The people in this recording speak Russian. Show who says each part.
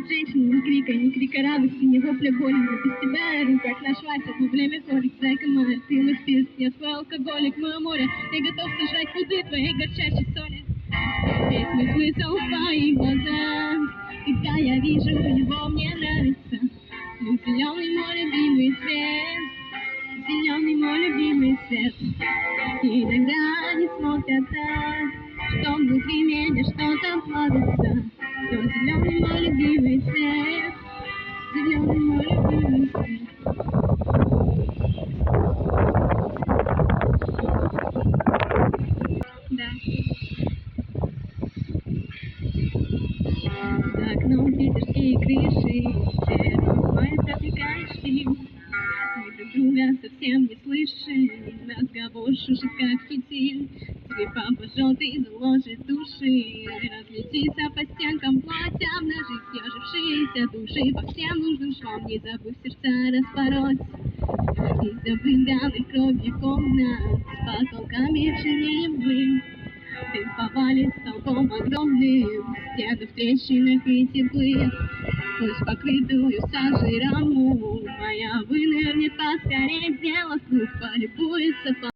Speaker 1: Женщина, ни крика радости, ни вопля боли, но без тебя я как нашлась, это время ходит, зайка моя, ты мой спирт, я твой алкоголик, мое море, я готов сожрать пуды твоей горчащей соли. Весь мой смысл в твоих глазах, когда я вижу его, мне нравится. Зеленый мой любимый цвет, зеленый мой любимый цвет. И иногда не смотрят так, что внутри меня что-то плавится. Но зеленый мой любимый цвет, зеленый мой любимый цвет. Да. За окном видишь и крыши, серый затыкаешь фильм. Мы друг друга совсем не слышим, разговор шушит как фитиль. Скрипа по желтой заложит души, разлетится по стенкам платья, обнажить съежившиеся души по всем нужным швам, не забыв сердца распороть. Из забрызганных кровью комнат, с потолками чернеем. Дым повалит столбом огромным, стены в трещинах и теплы. Сквозь покрытую сажей раму моя вынырнет поскорее, сделав круг, полюбуется.